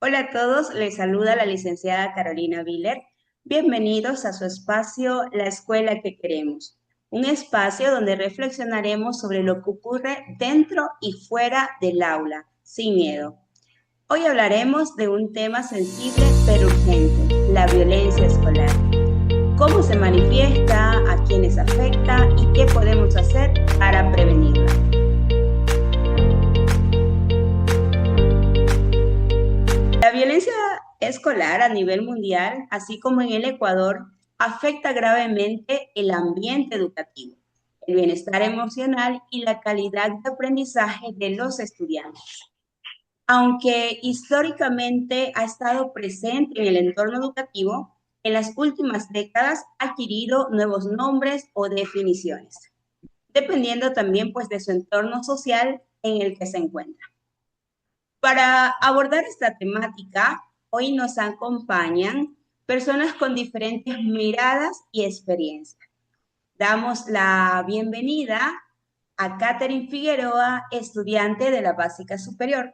Hola a todos, les saluda la licenciada Carolina Viller. Bienvenidos a su espacio La Escuela que Queremos, un espacio donde reflexionaremos sobre lo que ocurre dentro y fuera del aula, sin miedo. Hoy hablaremos de un tema sensible pero urgente, la violencia escolar. ¿Cómo se manifiesta, a quiénes afecta y qué podemos hacer para prevenirla? La violencia escolar a nivel mundial, así como en el Ecuador, afecta gravemente el ambiente educativo, el bienestar emocional y la calidad de aprendizaje de los estudiantes. Aunque históricamente ha estado presente en el entorno educativo, en las últimas décadas ha adquirido nuevos nombres o definiciones, dependiendo también pues de su entorno social en el que se encuentra. Para abordar esta temática, hoy nos acompañan personas con diferentes miradas y experiencias. Damos la bienvenida a Catherine Figueroa, estudiante de la Básica Superior,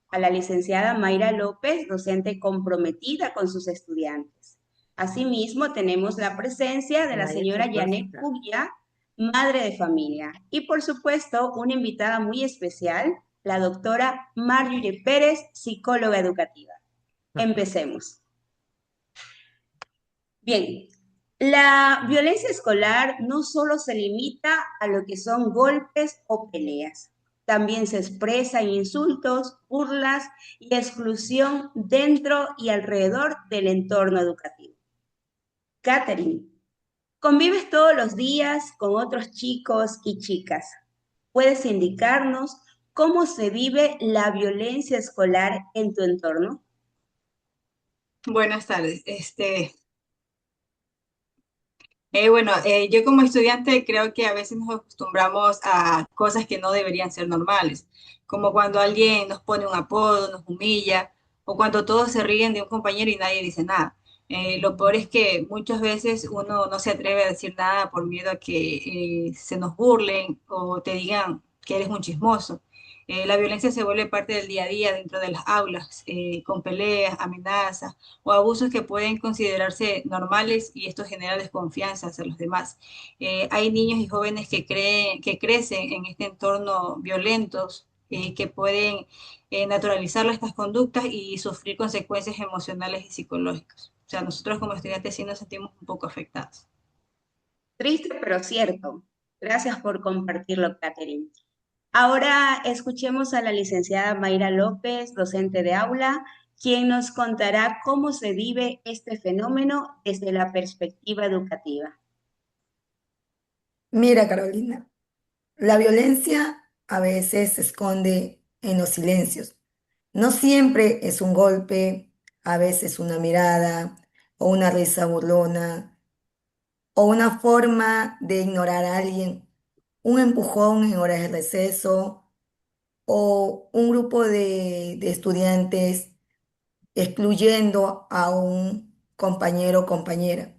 a la licenciada Mayra López, docente comprometida con sus estudiantes. Asimismo, tenemos la presencia de la señora Janet Puglia, madre de familia, y por supuesto, una invitada muy especial, la doctora Marjorie Pérez, psicóloga educativa. Empecemos. Bien, la violencia escolar no solo se limita a lo que son golpes o peleas, también se expresa en insultos, burlas y exclusión dentro y alrededor del entorno educativo. Catherine, convives todos los días con otros chicos y chicas. ¿Puedes indicarnos cómo se vive la violencia escolar en tu entorno? Buenas tardes. Yo como estudiante creo que a veces nos acostumbramos a cosas que no deberían ser normales, como cuando alguien nos pone un apodo, nos humilla, o cuando todos se ríen de un compañero y nadie dice nada. Lo peor es que muchas veces uno no se atreve a decir nada por miedo a que se nos burlen o te digan que eres un chismoso. La violencia se vuelve parte del día a día dentro de las aulas, con peleas, amenazas o abusos que pueden considerarse normales y esto genera desconfianza hacia los demás. Hay niños y jóvenes que crecen en este entorno violentos, que pueden naturalizar estas conductas y sufrir consecuencias emocionales y psicológicas. O sea, nosotros como estudiantes sí nos sentimos un poco afectados. Triste pero cierto. Gracias por compartirlo, Catherine. Ahora escuchemos a la licenciada Mayra López, docente de aula, quien nos contará cómo se vive este fenómeno desde la perspectiva educativa. Mira, Carolina, la violencia a veces se esconde en los silencios. No siempre es un golpe, a veces una mirada o una risa burlona o una forma de ignorar a alguien, un empujón en horas de receso o un grupo de estudiantes excluyendo a un compañero o compañera.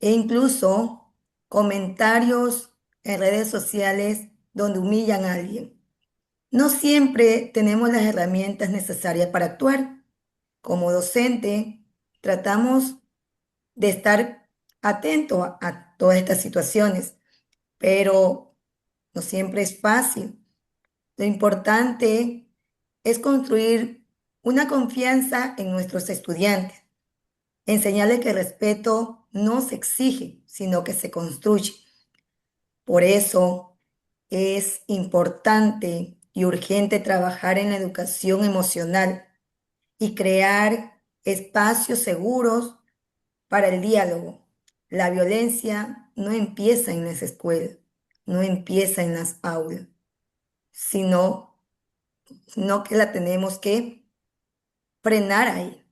E incluso comentarios en redes sociales donde humillan a alguien. No siempre tenemos las herramientas necesarias para actuar. Como docente, tratamos de estar atento a todas estas situaciones, pero no siempre es fácil. Lo importante es construir una confianza en nuestros estudiantes, enseñarles que el respeto no se exige, sino que se construye. Por eso es importante y urgente trabajar en la educación emocional y crear espacios seguros para el diálogo. La violencia no empieza en las escuelas, no empieza en las aulas, sino, sino que la tenemos que frenar ahí.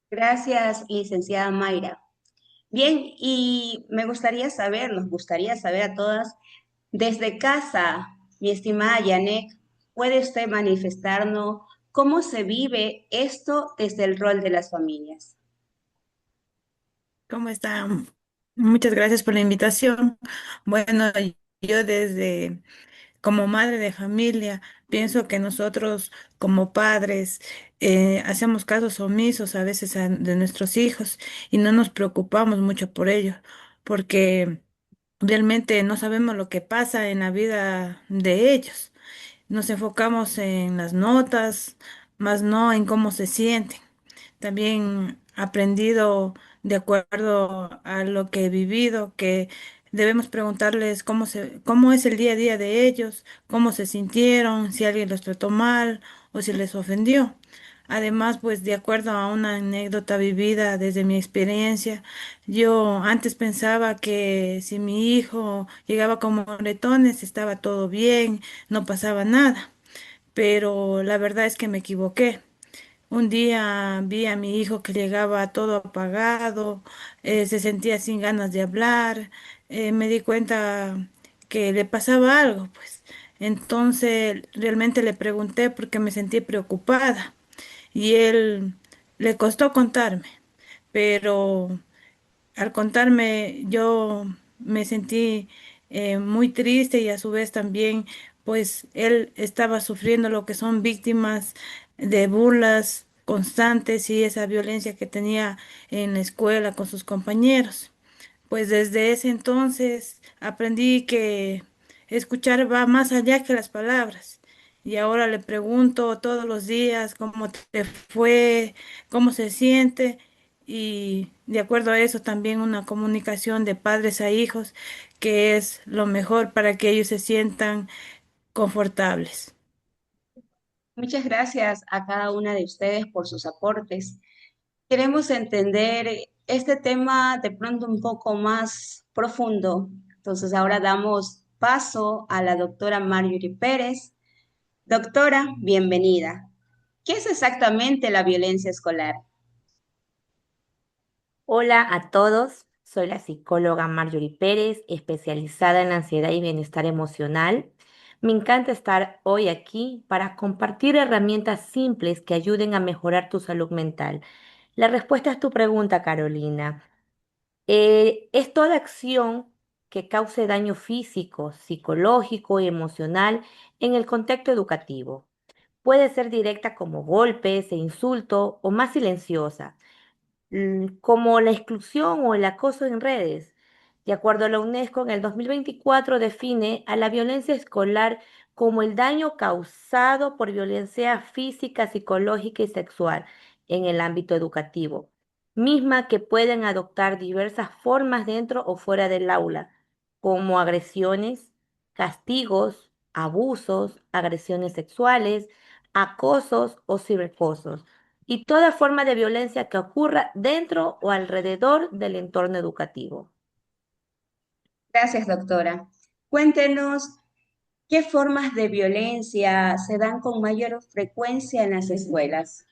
Gracias, licenciada Mayra. Bien, y nos gustaría saber a todas, desde casa, mi estimada Janet, ¿puede usted manifestarnos cómo se vive esto desde el rol de las familias? ¿Cómo están? Muchas gracias por la invitación. Bueno, yo desde como madre de familia, pienso que nosotros como padres hacemos casos omisos a veces de nuestros hijos y no nos preocupamos mucho por ellos, porque realmente no sabemos lo que pasa en la vida de ellos. Nos enfocamos en las notas, más no en cómo se sienten. También he aprendido de acuerdo a lo que he vivido, que debemos preguntarles cómo es el día a día de ellos, cómo se sintieron, si alguien los trató mal o si les ofendió. Además, pues de acuerdo a una anécdota vivida desde mi experiencia, yo antes pensaba que si mi hijo llegaba con moretones estaba todo bien, no pasaba nada, pero la verdad es que me equivoqué. Un día vi a mi hijo que llegaba todo apagado, se sentía sin ganas de hablar, me di cuenta que le pasaba algo, pues. Entonces realmente le pregunté porque me sentí preocupada y él le costó contarme, pero al contarme, yo me sentí muy triste y a su vez también, pues él estaba sufriendo lo que son víctimas de burlas constantes y esa violencia que tenía en la escuela con sus compañeros. Pues desde ese entonces aprendí que escuchar va más allá que las palabras. Y ahora le pregunto todos los días cómo te fue, cómo se siente. Y de acuerdo a eso también una comunicación de padres a hijos, que es lo mejor para que ellos se sientan confortables. Muchas gracias a cada una de ustedes por sus aportes. Queremos entender este tema de pronto un poco más profundo. Entonces ahora damos paso a la doctora Marjorie Pérez. Doctora, bienvenida. ¿Qué es exactamente la violencia escolar? Hola a todos, soy la psicóloga Marjorie Pérez, especializada en ansiedad y bienestar emocional. Me encanta estar hoy aquí para compartir herramientas simples que ayuden a mejorar tu salud mental. La respuesta a tu pregunta, Carolina, es toda acción que cause daño físico, psicológico y emocional en el contexto educativo. Puede ser directa como golpes e insultos o más silenciosa como la exclusión o el acoso en redes. De acuerdo a la UNESCO, en el 2024 define a la violencia escolar como el daño causado por violencia física, psicológica y sexual en el ámbito educativo, misma que pueden adoptar diversas formas dentro o fuera del aula, como agresiones, castigos, abusos, agresiones sexuales, acosos o ciberacosos y toda forma de violencia que ocurra dentro o alrededor del entorno educativo. Gracias, doctora. Cuéntenos qué formas de violencia se dan con mayor frecuencia en las escuelas.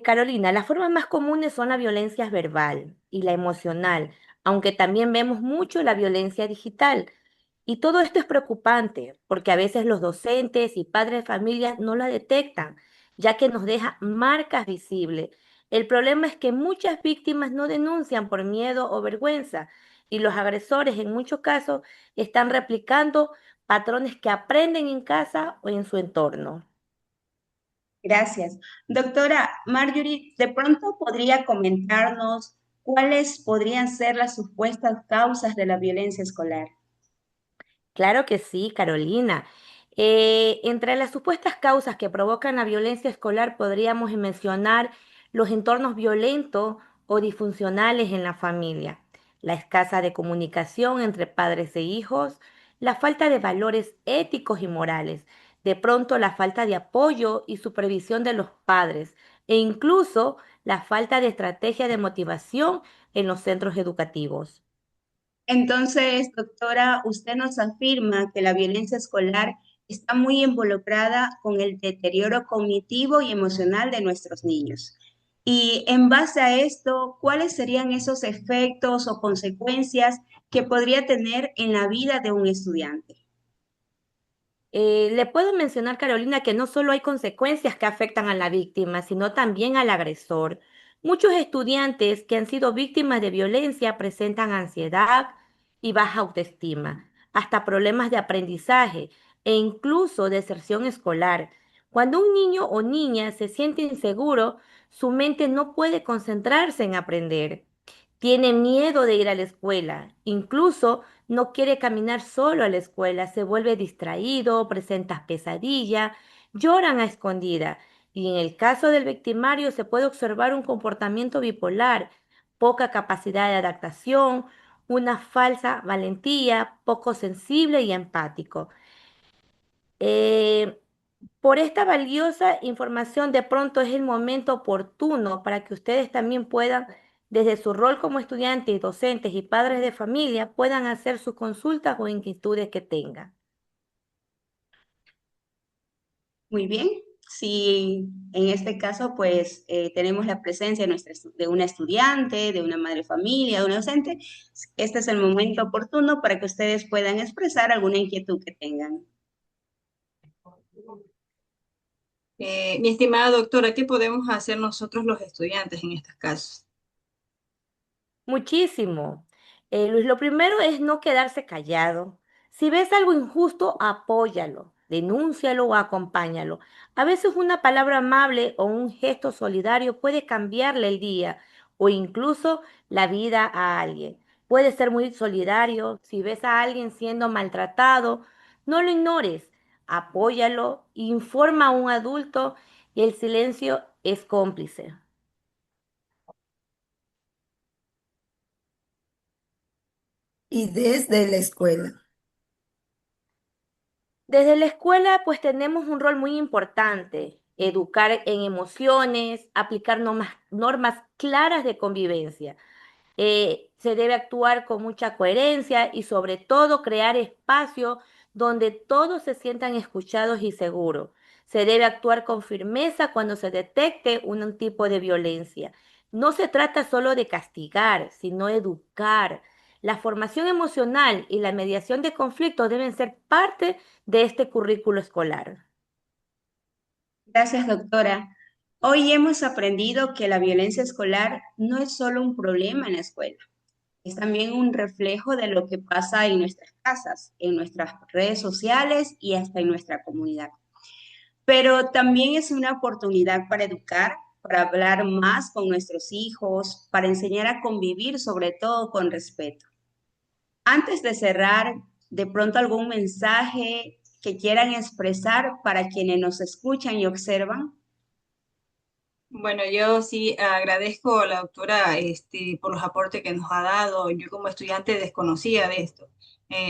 Carolina, las formas más comunes son la violencia verbal y la emocional, aunque también vemos mucho la violencia digital. Y todo esto es preocupante porque a veces los docentes y padres de familia no la detectan, ya que nos deja marcas visibles. El problema es que muchas víctimas no denuncian por miedo o vergüenza y los agresores en muchos casos están replicando patrones que aprenden en casa o en su entorno. Gracias. Doctora Marjorie, ¿de pronto podría comentarnos cuáles podrían ser las supuestas causas de la violencia escolar? Claro que sí, Carolina. Entre las supuestas causas que provocan la violencia escolar podríamos mencionar los entornos violentos o disfuncionales en la familia, la escasa de comunicación entre padres e hijos, la falta de valores éticos y morales, de pronto la falta de apoyo y supervisión de los padres e incluso la falta de estrategia de motivación en los centros educativos. Entonces, doctora, usted nos afirma que la violencia escolar está muy involucrada con el deterioro cognitivo y emocional de nuestros niños. Y en base a esto, ¿cuáles serían esos efectos o consecuencias que podría tener en la vida de un estudiante? Le puedo mencionar, Carolina, que no solo hay consecuencias que afectan a la víctima, sino también al agresor. Muchos estudiantes que han sido víctimas de violencia presentan ansiedad y baja autoestima, hasta problemas de aprendizaje e incluso deserción escolar. Cuando un niño o niña se siente inseguro, su mente no puede concentrarse en aprender. Tiene miedo de ir a la escuela, incluso no quiere caminar solo a la escuela, se vuelve distraído, presenta pesadilla, lloran a escondida. Y en el caso del victimario se puede observar un comportamiento bipolar, poca capacidad de adaptación, una falsa valentía, poco sensible y empático. Eh, por esta valiosa información, de pronto es el momento oportuno para que ustedes también puedan, desde su rol como estudiantes y docentes y padres de familia, puedan hacer sus consultas o inquietudes que tengan. Muy bien. Si en este caso, pues, tenemos la presencia de, de una estudiante, de una madre de familia, de una docente, este es el momento oportuno para que ustedes puedan expresar alguna inquietud que tengan. Mi estimada doctora, ¿qué podemos hacer nosotros los estudiantes en estos casos? Muchísimo. Luis, lo primero es no quedarse callado. Si ves algo injusto, apóyalo, denúncialo o acompáñalo. A veces una palabra amable o un gesto solidario puede cambiarle el día o incluso la vida a alguien. Puede ser muy solidario. Si ves a alguien siendo maltratado, no lo ignores. Apóyalo, informa a un adulto y el silencio es cómplice. Y desde la escuela. Desde la escuela, pues tenemos un rol muy importante, educar en emociones, aplicar normas claras de convivencia. Se debe actuar con mucha coherencia y sobre todo crear espacios donde todos se sientan escuchados y seguros. Se debe actuar con firmeza cuando se detecte un tipo de violencia. No se trata solo de castigar, sino educar. La formación emocional y la mediación de conflictos deben ser parte de este currículo escolar. Gracias, doctora. Hoy hemos aprendido que la violencia escolar no es solo un problema en la escuela, es también un reflejo de lo que pasa en nuestras casas, en nuestras redes sociales y hasta en nuestra comunidad. Pero también es una oportunidad para educar, para hablar más con nuestros hijos, para enseñar a convivir sobre todo con respeto. Antes de cerrar, de pronto algún mensaje que quieran expresar para quienes nos escuchan y observan. Bueno, yo sí agradezco a la doctora por los aportes que nos ha dado. Yo como estudiante desconocía de esto.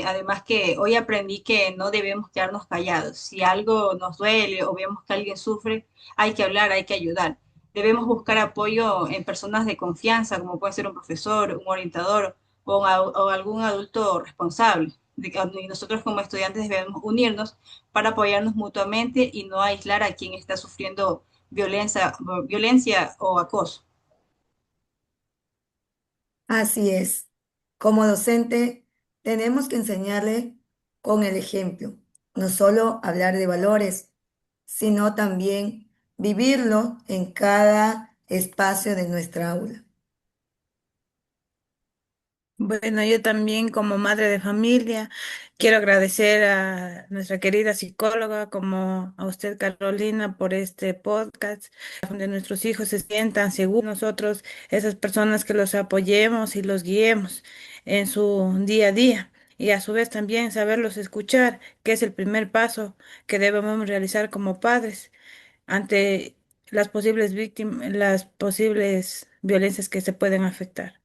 Además que hoy aprendí que no debemos quedarnos callados. Si algo nos duele o vemos que alguien sufre, hay que hablar, hay que ayudar. Debemos buscar apoyo en personas de confianza, como puede ser un profesor, un orientador o algún adulto responsable. Y nosotros como estudiantes debemos unirnos para apoyarnos mutuamente y no aislar a quien está sufriendo violencia, violencia o acoso. Así es. Como docente, tenemos que enseñarle con el ejemplo, no solo hablar de valores, sino también vivirlo en cada espacio de nuestra aula. Bueno, yo también como madre de familia quiero agradecer a nuestra querida psicóloga, como a usted, Carolina, por este podcast, donde nuestros hijos se sientan seguros, nosotros, esas personas que los apoyemos y los guiemos en su día a día. Y a su vez también saberlos escuchar, que es el primer paso que debemos realizar como padres ante las posibles víctimas, las posibles violencias que se pueden afectar.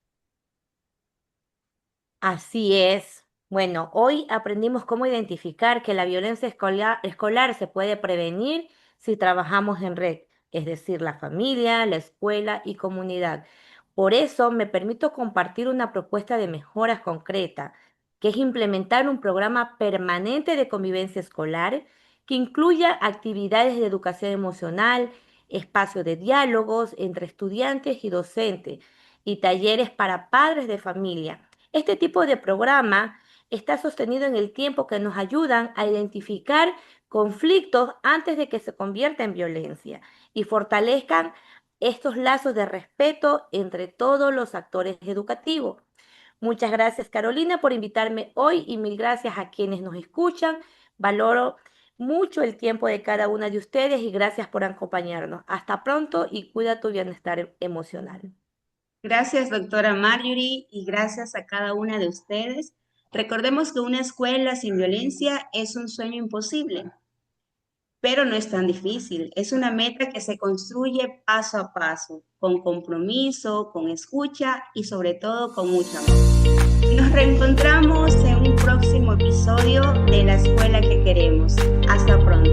Así es. Bueno, hoy aprendimos cómo identificar que la violencia escolar se puede prevenir si trabajamos en red, es decir, la familia, la escuela y comunidad. Por eso me permito compartir una propuesta de mejoras concreta, que es implementar un programa permanente de convivencia escolar que incluya actividades de educación emocional, espacios de diálogos entre estudiantes y docentes y talleres para padres de familia. Este tipo de programa está sostenido en el tiempo que nos ayudan a identificar conflictos antes de que se convierta en violencia y fortalezcan estos lazos de respeto entre todos los actores educativos. Muchas gracias, Carolina, por invitarme hoy y mil gracias a quienes nos escuchan. Valoro mucho el tiempo de cada una de ustedes y gracias por acompañarnos. Hasta pronto y cuida tu bienestar emocional. Gracias, doctora Marjorie, y gracias a cada una de ustedes. Recordemos que una escuela sin violencia es un sueño imposible, pero no es tan difícil. Es una meta que se construye paso a paso, con compromiso, con escucha y sobre todo con mucho amor. Nos reencontramos en un próximo episodio de La Escuela que Queremos. Hasta pronto.